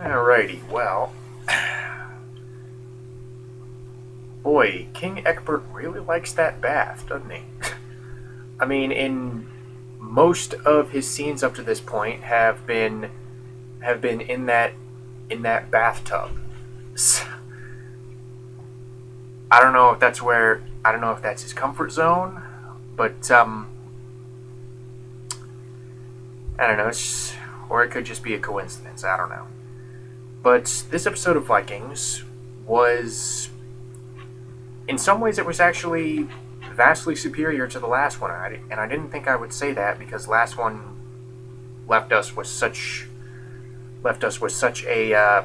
Alrighty, well, boy, King Egbert really likes that bath, doesn't he? I mean, in most of his scenes up to this point have been in that bathtub. So, I don't know if that's his comfort zone, but I don't know. Or it could just be a coincidence. I don't know. But this episode of Vikings was, in some ways, it was actually vastly superior to the last one. And I didn't think I would say that because last one left us with such a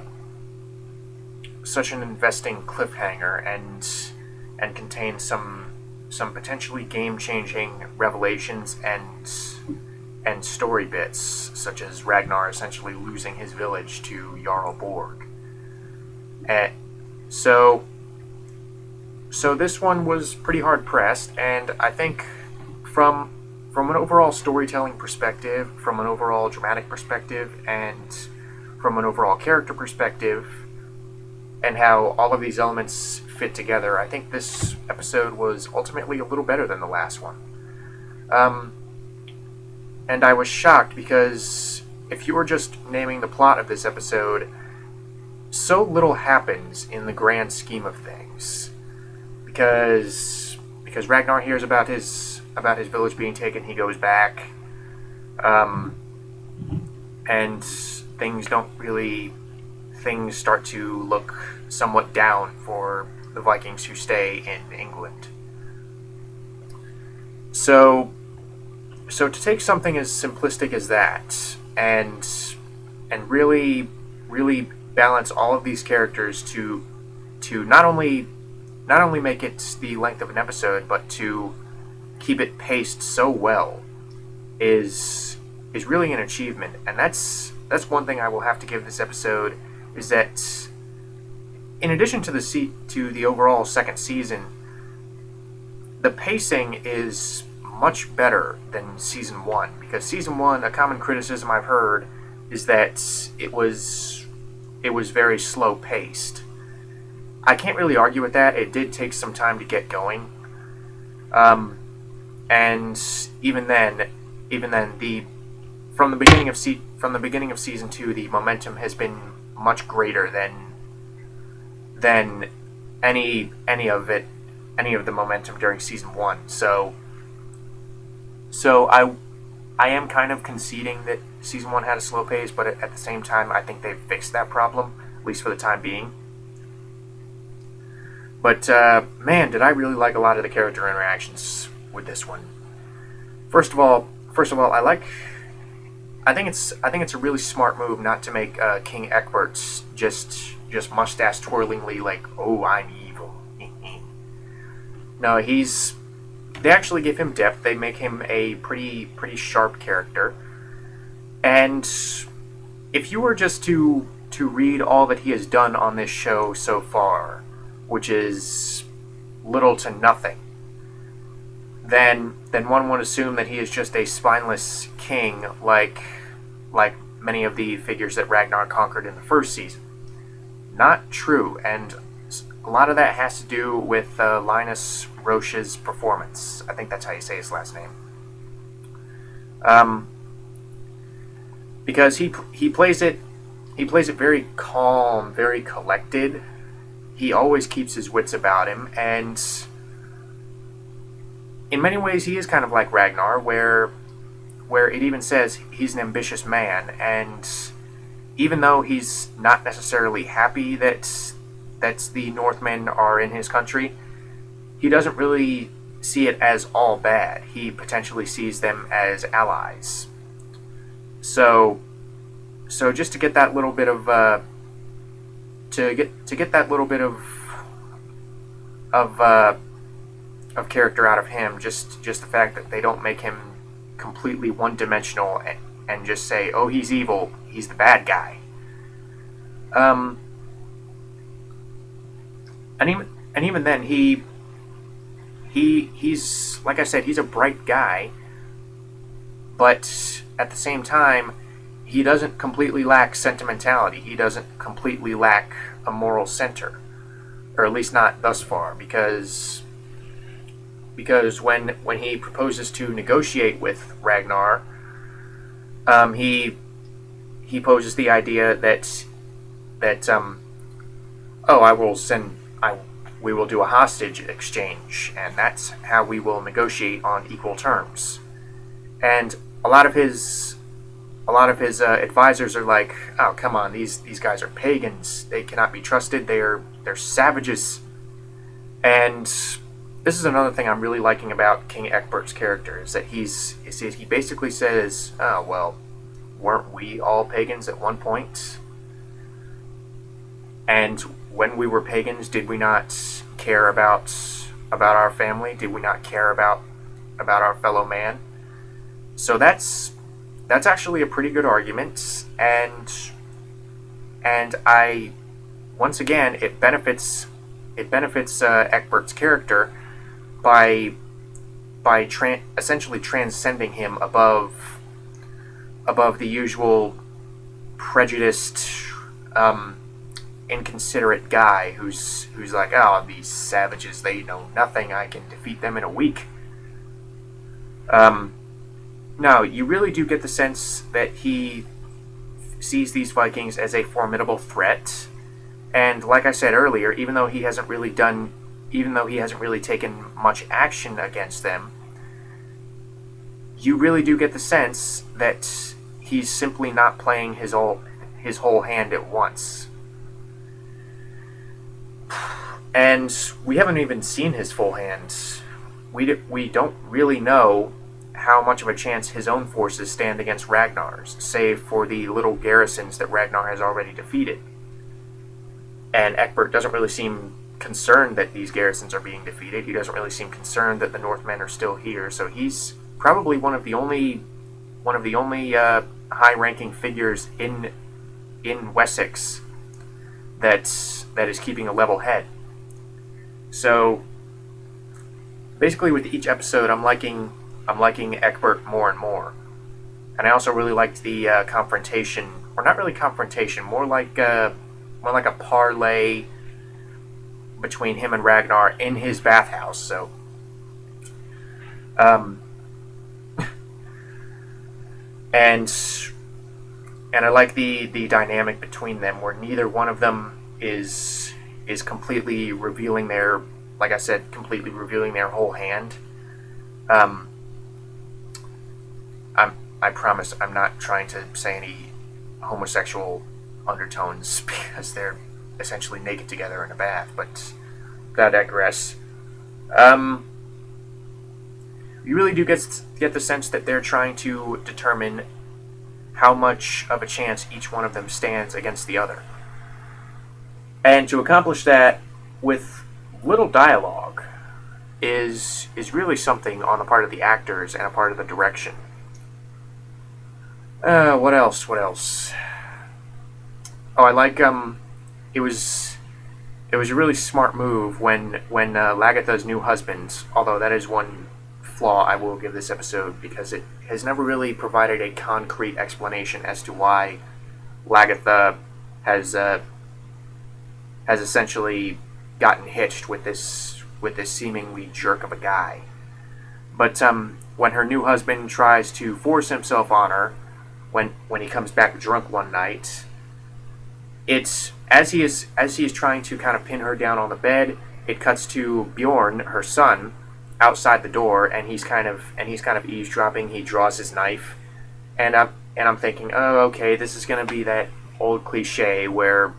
such an investing cliffhanger and contained some potentially game changing revelations and story bits, such as Ragnar essentially losing his village to Jarl Borg. And so this one was pretty hard pressed, and I think from an overall storytelling perspective, from an overall dramatic perspective, and from an overall character perspective, and how all of these elements fit together, I think this episode was ultimately a little better than the last one. And I was shocked because if you were just naming the plot of this episode, so little happens in the grand scheme of things. Because Ragnar hears about his village being taken, he goes back, and things start to look somewhat down for the Vikings who stay in England. So to take something as simplistic as that and really balance all of these characters to not only make it the length of an episode, but to keep it paced so well is really an achievement. And that's one thing I will have to give this episode, is that in addition to the overall second season, the pacing is much better than season one, because season one, a common criticism I've heard is that it was very slow paced. I can't really argue with that. It did take some time to get going, and even then, from the beginning of season two, the momentum has been much greater than any of the momentum during season one. So I am kind of conceding that season one had a slow pace, but at the same time, I think they've fixed that problem, at least for the time being. But man, did I really like a lot of the character interactions with this one. First of all, I think it's a really smart move not to make King Egbert just mustache twirlingly like, oh, I'm evil. No, they actually give him depth. They make him a pretty sharp character. And if you were just to read all that he has done on this show so far, which is little to nothing, then one would assume that he is just a spineless king like many of the figures that Ragnar conquered in the first season. Not true, and a lot of that has to do with Linus Roche's performance. I think that's how you say his last name. Because he plays it very calm, very collected. He always keeps his wits about him, and in many ways he is kind of like Ragnar, where it even says he's an ambitious man, and even though he's not necessarily happy that the Northmen are in his country, he doesn't really see it as all bad. He potentially sees them as allies. So just to get that little bit of of character out of him, just the fact that they don't make him completely one-dimensional and just say, oh, he's evil, he's the bad guy. And even then, he's like I said, he's a bright guy, but at the same time, he doesn't completely lack sentimentality. He doesn't completely lack a moral center, or at least not thus far, because when he proposes to negotiate with Ragnar, he poses the idea that we will do a hostage exchange, and that's how we will negotiate on equal terms. And a lot of his advisors are like, oh, come on, these guys are pagans. They cannot be trusted. They're savages. And this is another thing I'm really liking about King Ecbert's character, is that he basically says, oh, well, weren't we all pagans at one point? And when we were pagans, did we not care about our family? Did we not care about our fellow man? So that's actually a pretty good argument, and I once again it benefits Ecbert's character by essentially transcending him above the usual prejudiced, inconsiderate guy who's like, oh, these savages, they know nothing, I can defeat them in a week. No, you really do get the sense that he sees these Vikings as a formidable threat, and like I said earlier, even though he hasn't really taken much action against them, you really do get the sense that he's simply not playing his whole hand at once. And we haven't even seen his full hand. We don't really know how much of a chance his own forces stand against Ragnar's, save for the little garrisons that Ragnar has already defeated. And Ecbert doesn't really seem concerned that these garrisons are being defeated. He doesn't really seem concerned that the Northmen are still here. So he's probably one of the only high-ranking figures in Wessex that is keeping a level head. So basically, with each episode, I'm liking Ecbert more and more, and I also really liked the confrontation, or not really confrontation, more like a parlay between him and Ragnar in his bathhouse. So, and I like the dynamic between them, where neither one of them is completely revealing their, like I said, completely revealing their whole hand. I promise I'm not trying to say any homosexual undertones, because they're essentially naked together in a bath, but I digress. You really do get the sense that they're trying to determine how much of a chance each one of them stands against the other. And to accomplish that with little dialogue is really something on the part of the actors and a part of the direction. What else? Oh, I like it was a really smart move when Lagatha's new husband, although that is one flaw I will give this episode, because it has never really provided a concrete explanation as to why Lagatha has essentially gotten hitched with this seemingly jerk of a guy. But when her new husband tries to force himself on her, when he comes back drunk one night, it's as he is trying to kind of pin her down on the bed, it cuts to Bjorn, her son, outside the door, and he's kind of eavesdropping. He draws his knife, and I'm thinking, oh, okay, this is going to be that old cliche where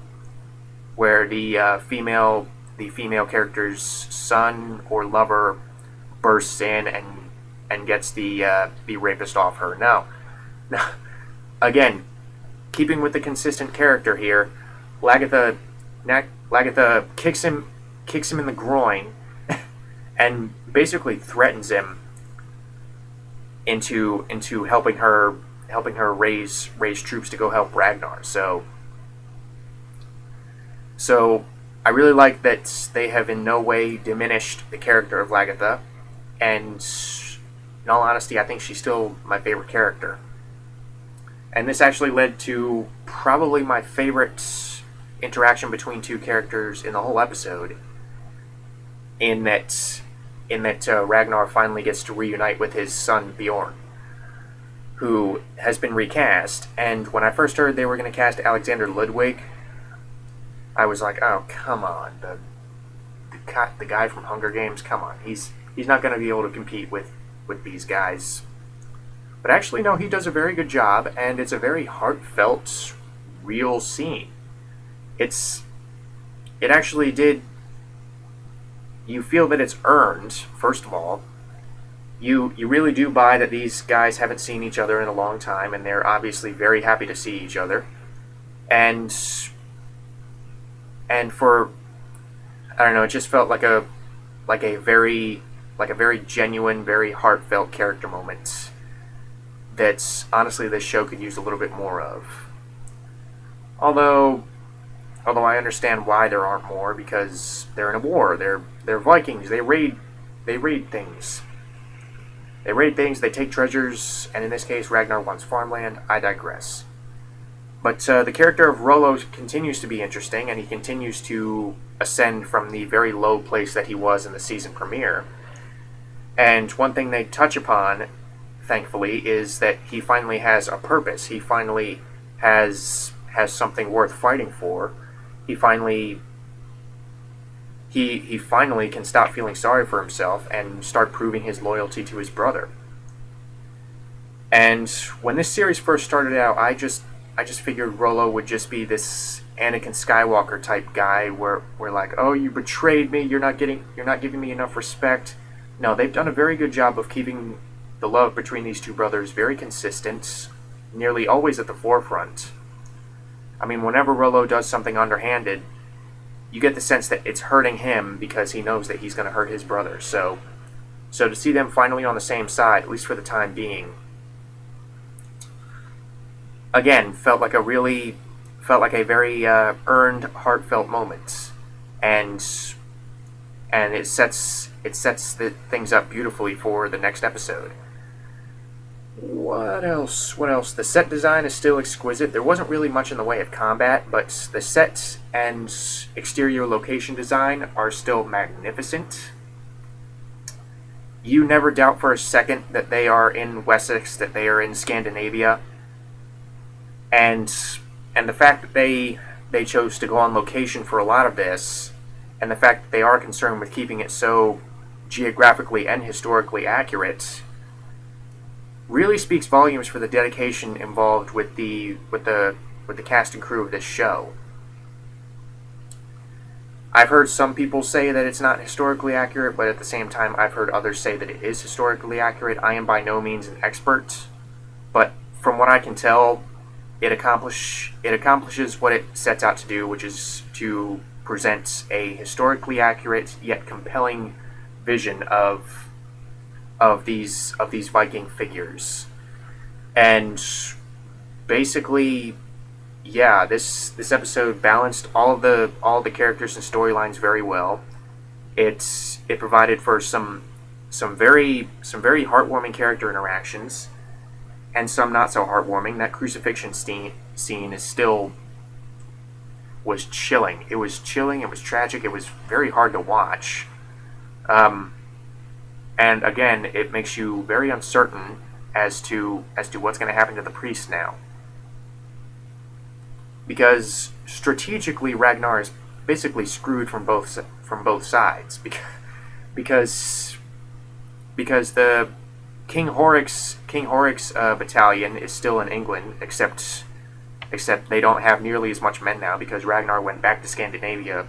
the female character's son or lover bursts in and gets the rapist off her. No. Again, keeping with the consistent character here, Lagatha kicks him in the groin and basically threatens him into helping her raise troops to go help Ragnar. So I really like that they have in no way diminished the character of Lagatha, and in all honesty, I think she's still my favorite character. And this actually led to probably my favorite interaction between two characters in the whole episode, in that Ragnar finally gets to reunite with his son Bjorn, who has been recast. And when I first heard they were going to cast Alexander Ludwig, I was like, oh, come on, the guy from Hunger Games, come on, he's not going to be able to compete with these guys. But actually, no, he does a very good job, and it's a very heartfelt, real scene. It actually did. You feel that it's earned, first of all. You really do buy that these guys haven't seen each other in a long time, and they're obviously very happy to see each other. And for, I don't know, it just felt like a very genuine, very heartfelt character moment that honestly this show could use a little bit more of. Although I understand why there aren't more, because they're in a war. They're Vikings. They raid things. They raid things. They take treasures, and in this case, Ragnar wants farmland. I digress. But the character of Rollo continues to be interesting, and he continues to ascend from the very low place that he was in the season premiere. And one thing they touch upon, thankfully, is that he finally has a purpose. He finally has something worth fighting for. He finally can stop feeling sorry for himself and start proving his loyalty to his brother. And when this series first started out, I just figured Rollo would just be this Anakin Skywalker type guy where we're like, oh, you betrayed me, you're not giving me enough respect. No, they've done a very good job of keeping the love between these two brothers very consistent, nearly always at the forefront. I mean, whenever Rollo does something underhanded, you get the sense that it's hurting him because he knows that he's going to hurt his brother. So to see them finally on the same side, at least for the time being, again, felt like a very earned, heartfelt moment, and it sets the things up beautifully for the next episode. What else? The set design is still exquisite. There wasn't really much in the way of combat, but the set and exterior location design are still magnificent. You never doubt for a second that they are in Wessex, that they are in Scandinavia. And the fact that they chose to go on location for a lot of this, and the fact that they are concerned with keeping it so geographically and historically accurate, really speaks volumes for the dedication involved with the cast and crew of this show. I've heard some people say that it's not historically accurate, but at the same time I've heard others say that it is historically accurate. I am by no means an expert, but from what I can tell, it accomplishes what it sets out to do, which is to present a historically accurate yet compelling vision of these Viking figures. And basically, yeah, this episode balanced all the characters and storylines very well. It provided for some very heartwarming character interactions, and some not so heartwarming. That crucifixion scene was chilling. It was chilling. It was tragic. It was very hard to watch. And again, it makes you very uncertain as to what's going to happen to the priest now. Because strategically, Ragnar is basically screwed from both sides. Because the King Horik's battalion is still in England, except they don't have nearly as much men now because Ragnar went back to Scandinavia.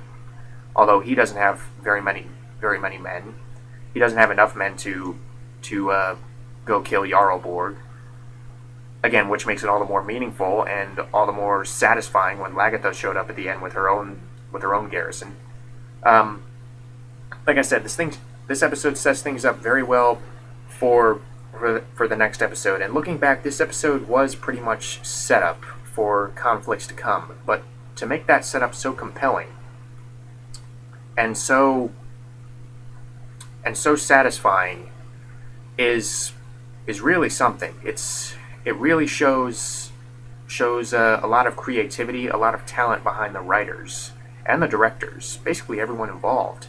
Although he doesn't have very many men. He doesn't have enough men to go kill Jarl Borg. Again, which makes it all the more meaningful and all the more satisfying when Lagertha showed up at the end with her own garrison. Like I said, this episode sets things up very well for the next episode. And looking back, this episode was pretty much set up for conflicts to come. But to make that setup so compelling and so satisfying is really something. It really shows shows a lot of creativity, a lot of talent behind the writers and the directors, basically everyone involved.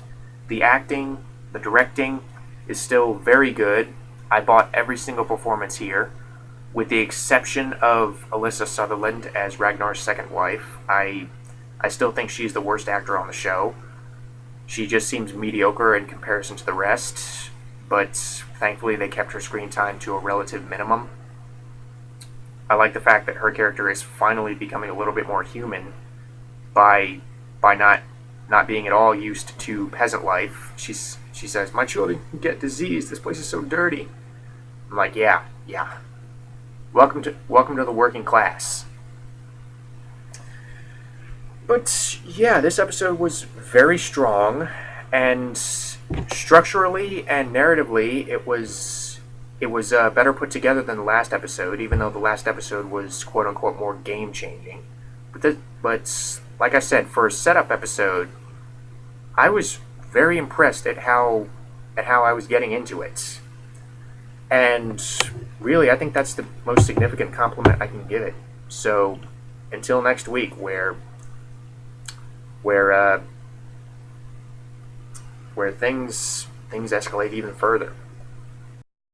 The acting, the directing is still very good. I bought every single performance here, with the exception of Alyssa Sutherland as Ragnar's second wife. I still think she's the worst actor on the show. She just seems mediocre in comparison to the rest, but thankfully they kept her screen time to a relative minimum. I like the fact that her character is finally becoming a little bit more human by not being at all used to peasant life. She says, "My children get disease. This place is so dirty." I'm like, yeah. Welcome to the working class. But yeah, this episode was very strong, and structurally and narratively, it was better put together than the last episode. Even though the last episode was quote unquote more game changing, but like I said, for a setup episode, I was very impressed at how I was getting into it, and really, I think that's the most significant compliment I can give it. So, until next week, where things escalate even further.